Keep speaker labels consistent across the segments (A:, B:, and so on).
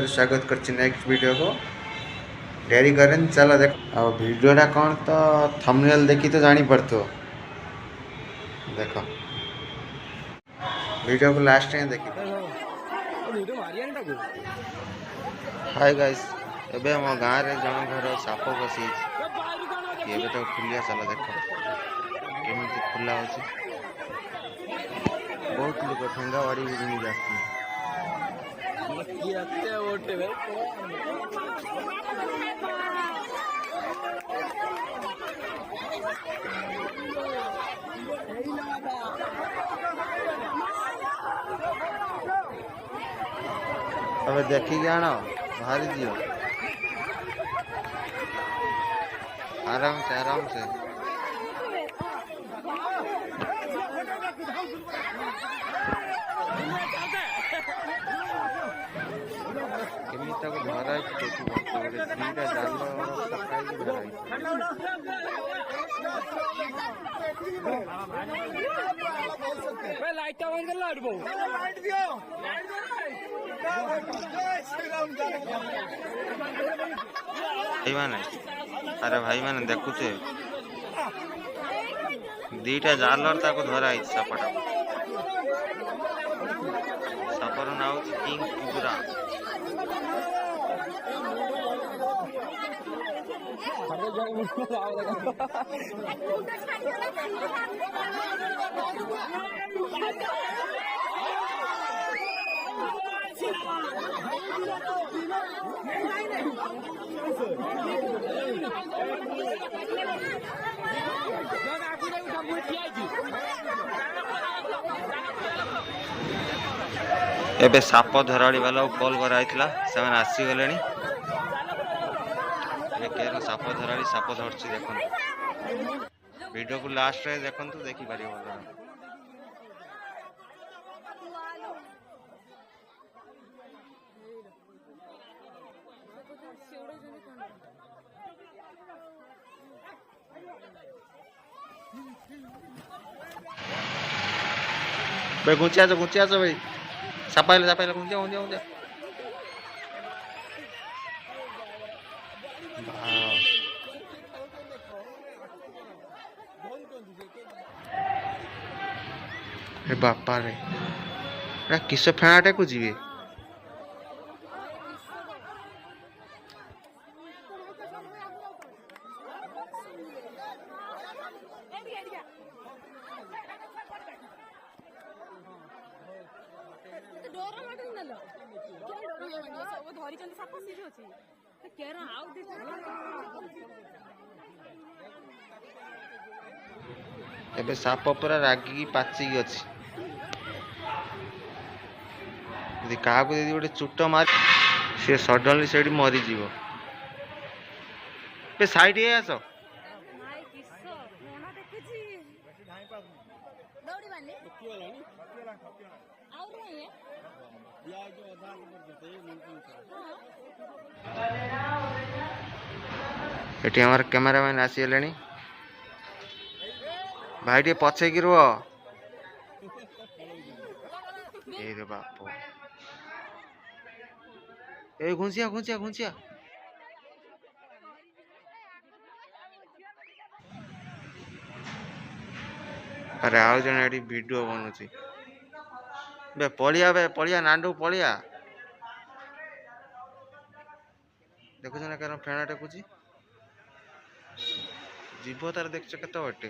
A: स्वागत कर next video को डेरी करें चलो देख अब वीडियोटा कौन तो थंबनेल देखी तो जानी पड़तो देखो वीडियो को लास्ट टाइम देखी हाय गाइस एबे हम गाँव रे जन घर साप बसी ये तो खुलिया चलो देखो केमी खुला हो बहुत लोग ठेंगा वाड़ी भी नहीं जाती अब देखिए आना बाहरी दियो आराम से केमिता को धरा है देखो गोटे तीनटा जाल पकाई धरा है लाइट ऑन कर लाइट बो लाइट दियो भाई माने अरे भाई माने देखुचे दीटा जालर ताको धरा है सापटा सापर नाउ किंग कुबरा एबे साप धराड़ी वाला कॉल कराई से आसीगले साप धराड़ी साप धरची देख वीडियो को लास्ट रे देखु देखी पार भाई घुंचिया भाई सापाइला घुंचिया बापा रे किस फेणाटे को जीवे एबे साप पूरा रागी पाची अच्छी यदि क्या गोटे चुट मार सी सडनली से मरी जीव साइड आस ये हमारे कैमरामैन आसीगले भाई टे पछे कि रुह बाप ए घुंचिया अरे आउ जन वीडियो बनुची बे पड़िया नांडू पड़िया देखुच ना क्या फेणा टेकुची जीव तार देख केते बटे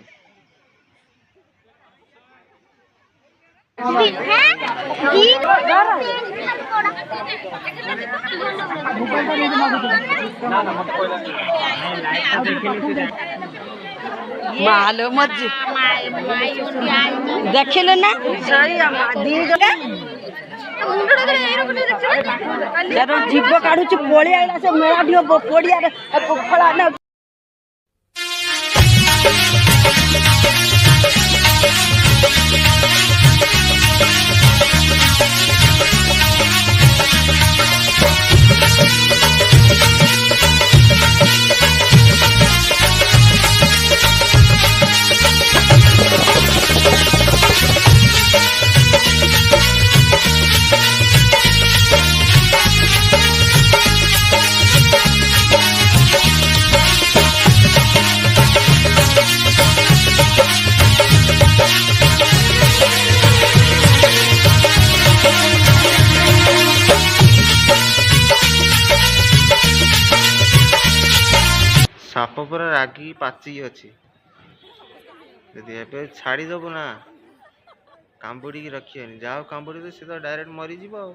B: मालो मत देखिल ना जीव काढ़ु पड़ी आईला से मेला पड़िया खड़ा ना
A: ପୁରା ରାଗି ପାଚି ଅଛି। ଯଦି ଏବେ ଛାଡ଼ିଦେବୁ ନା କାମୁଡ଼ିକି ରଖିବନି, ଯାହା କାମୁଡ଼ିବେ ସେ ତ ଡାଇରେକ୍ଟ ମରିଯିବ ଆଉ।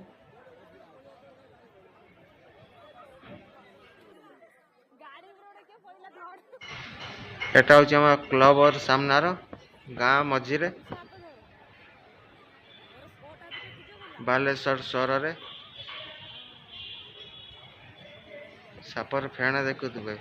A: ଏଟା ହେଉଛି ଆମ କ୍ଲବର ସାମ୍ନାର ଗାଁ ମଝିରେ ବାଲେଶ୍ୱର ସହରରେ ସାପର ଫେଣା ଦେଖୁଥିବେ।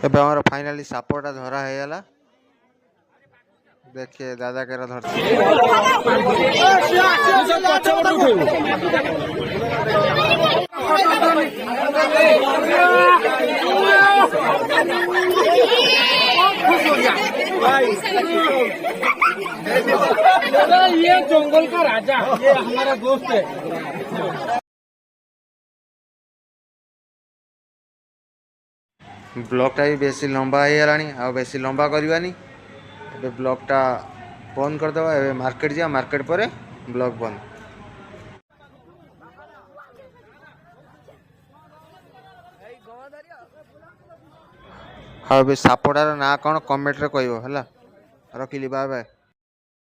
A: ଏବେ ଆମର ଫାଇନାଲି ସାପଟା ଧରା ହେଇଗଲା। देखिए दादा केरा धरती
C: ये जंगल का राजा, ये हमारा दोस्त है।
A: ब्लॉकटा भी बेसी लंबा हो गलानी आ बेसी लंबा करवानी। ए ब्लॉकटा बंद करदेवा। ए मार्केट जा, मार्केट पर ब्लॉक बंद। हाँ सापटार ना कौन कमेंट रे कहबो हला। रखिली बाय बाय।